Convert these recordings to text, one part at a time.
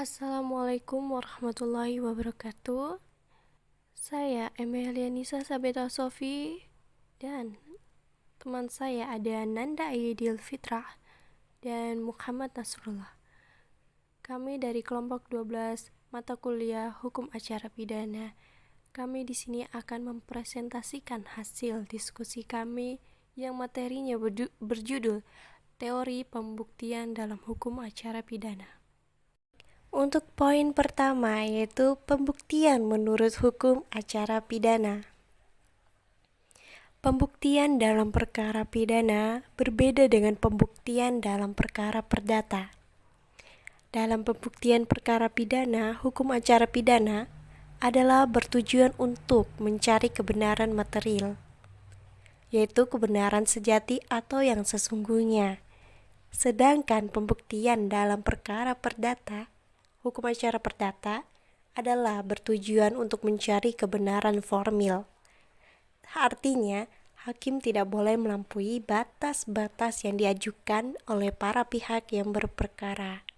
Assalamualaikum warahmatullahi wabarakatuh. Saya Emelianisa Sabeta Sofi dan teman saya ada Nanda Aidil Fitrah dan Muhammad Nasrullah. Kami dari kelompok 12 mata kuliah Hukum Acara Pidana. Kami di sini akan mempresentasikan hasil diskusi kami yang materinya berjudul Teori Pembuktian dalam Hukum Acara Pidana. Untuk poin pertama yaitu pembuktian menurut hukum acara pidana. Pembuktian dalam perkara pidana berbeda dengan pembuktian dalam perkara perdata. Dalam pembuktian perkara pidana, hukum acara pidana adalah bertujuan untuk mencari kebenaran material, yaitu kebenaran sejati atau yang sesungguhnya. Sedangkan pembuktian dalam perkara perdata, hukum acara perdata adalah bertujuan untuk mencari kebenaran formil. Artinya, hakim tidak boleh melampaui batas-batas yang diajukan oleh para pihak yang berperkara.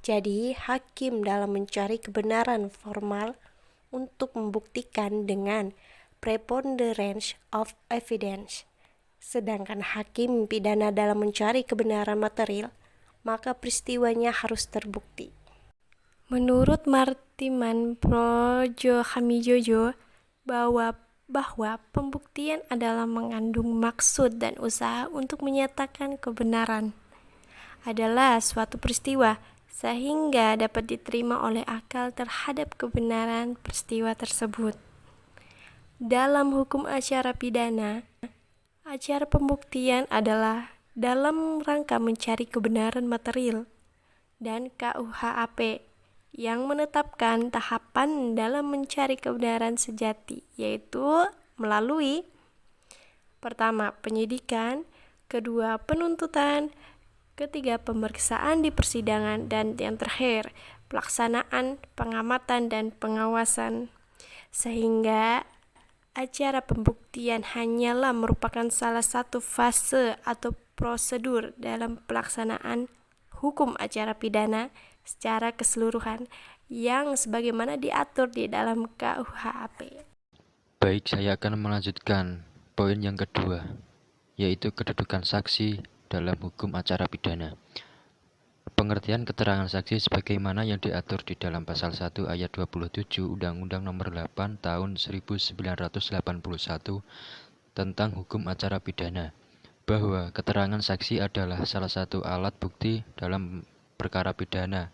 Jadi, hakim dalam mencari kebenaran formal untuk membuktikan dengan preponderance of evidence. Sedangkan hakim pidana dalam mencari kebenaran material, maka peristiwanya harus terbukti. Menurut Martiman Projo Hamijojo bahwa pembuktian adalah mengandung maksud dan usaha untuk menyatakan kebenaran adalah suatu peristiwa sehingga dapat diterima oleh akal terhadap kebenaran peristiwa tersebut. Dalam hukum acara pidana, acara pembuktian adalah dalam rangka mencari kebenaran material, dan KUHP yang menetapkan tahapan dalam mencari kebenaran sejati, yaitu melalui pertama, penyidikan, kedua, penuntutan, ketiga, pemeriksaan di persidangan, dan yang terakhir, pelaksanaan, pengamatan, dan pengawasan. Sehingga acara pembuktian hanyalah merupakan salah satu fase atau prosedur dalam pelaksanaan hukum acara pidana secara keseluruhan yang sebagaimana diatur di dalam KUHP. Baik, saya akan melanjutkan poin yang kedua, yaitu kedudukan saksi dalam hukum acara pidana. Pengertian keterangan saksi sebagaimana yang diatur di dalam pasal 1 ayat 27 Undang-Undang Nomor 8 Tahun 1981 tentang hukum acara pidana, bahwa keterangan saksi adalah salah satu alat bukti dalam perkara pidana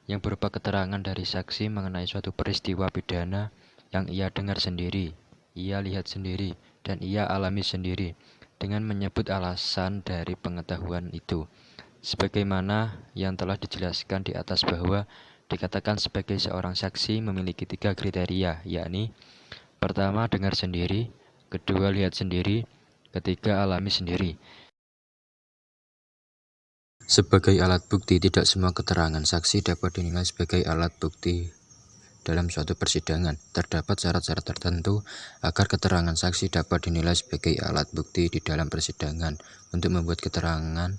yang berupa keterangan dari saksi mengenai suatu peristiwa pidana yang ia dengar sendiri, ia lihat sendiri, dan ia alami sendiri, dengan menyebut alasan dari pengetahuan itu, sebagaimana yang telah dijelaskan di atas bahwa dikatakan sebagai seorang saksi memiliki 3 kriteria, yakni pertama, dengar sendiri, kedua, lihat sendiri, ketiga, alami sendiri. Sebagai alat bukti, tidak semua keterangan saksi dapat dinilai sebagai alat bukti dalam suatu persidangan. Terdapat syarat-syarat tertentu agar keterangan saksi dapat dinilai sebagai alat bukti di dalam persidangan untuk membuat keterangan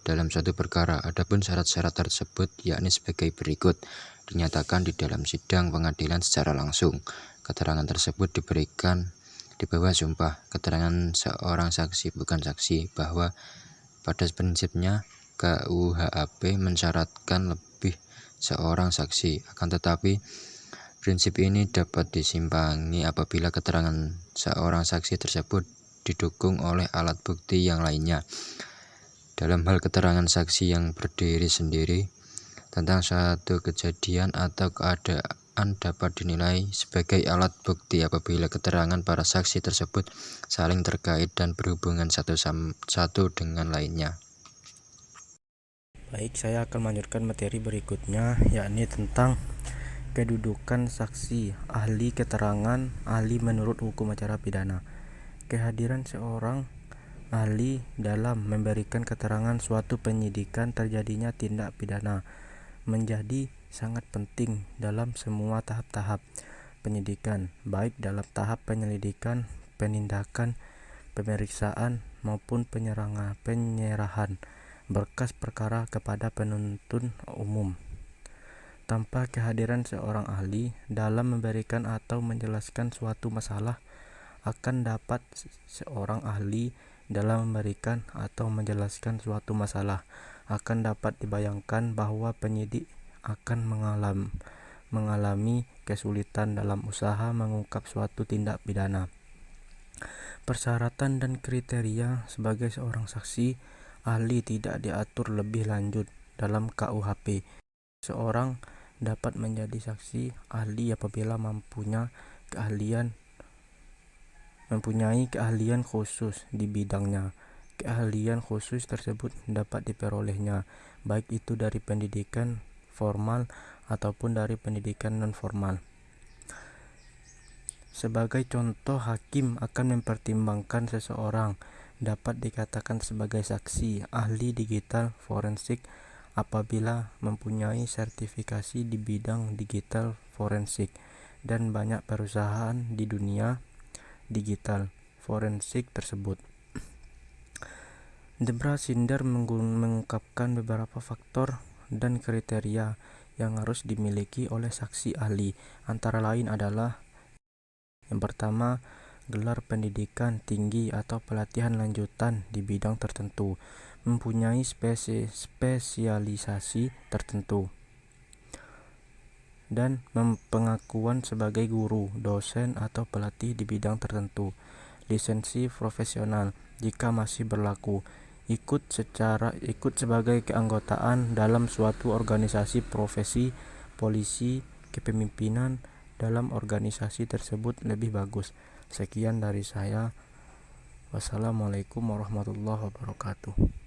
dalam suatu perkara. Adapun syarat-syarat tersebut yakni sebagai berikut: dinyatakan di dalam sidang pengadilan secara langsung. Keterangan tersebut diberikan di bawah sumpah. Keterangan seorang saksi bukan saksi, bahwa pada prinsipnya KUHP mensyaratkan lebih seorang saksi, akan tetapi prinsip ini dapat disimpangi apabila keterangan seorang saksi tersebut didukung oleh alat bukti yang lainnya. Dalam hal keterangan saksi yang berdiri sendiri tentang suatu kejadian atau keadaan dapat dinilai sebagai alat bukti apabila keterangan para saksi tersebut saling terkait dan berhubungan satu dengan lainnya. Baik, saya akan melanjutkan materi berikutnya, yakni tentang kedudukan saksi, ahli keterangan, ahli menurut hukum acara pidana. Kehadiran seorang ahli dalam memberikan keterangan suatu penyidikan terjadinya tindak pidana menjadi sangat penting dalam semua tahap-tahap penyidikan, baik dalam tahap penyelidikan, penindakan, pemeriksaan maupun penyerahan berkas perkara kepada penuntut umum. Tanpa kehadiran seorang ahli dalam memberikan atau menjelaskan suatu masalah, akan dapat seorang ahli dalam memberikan atau menjelaskan suatu masalah, akan dapat dibayangkan bahwa penyidik akan mengalami kesulitan dalam usaha mengungkap suatu tindak pidana. Persyaratan dan kriteria sebagai seorang saksi ahli tidak diatur lebih lanjut dalam KUHP. Seorang dapat menjadi saksi ahli apabila mempunyai keahlian khusus di bidangnya. Keahlian khusus tersebut dapat diperolehnya baik itu dari pendidikan formal ataupun dari pendidikan non-formal. Sebagai contoh, hakim akan mempertimbangkan seseorang dapat dikatakan sebagai saksi ahli digital forensik apabila mempunyai sertifikasi di bidang digital forensik, dan banyak perusahaan di dunia digital forensik tersebut. Debra Sinder mengungkapkan beberapa faktor dan kriteria yang harus dimiliki oleh saksi ahli. Antara lain adalah: yang pertama, gelar pendidikan tinggi atau pelatihan lanjutan di bidang tertentu, mempunyai spesialisasi tertentu, dan pengakuan sebagai guru, dosen atau pelatih di bidang tertentu. Lisensi profesional jika masih berlaku, ikut sebagai keanggotaan dalam suatu organisasi profesi, polisi, kepemimpinan dalam organisasi tersebut lebih bagus. Sekian dari saya. Wassalamualaikum warahmatullahi wabarakatuh.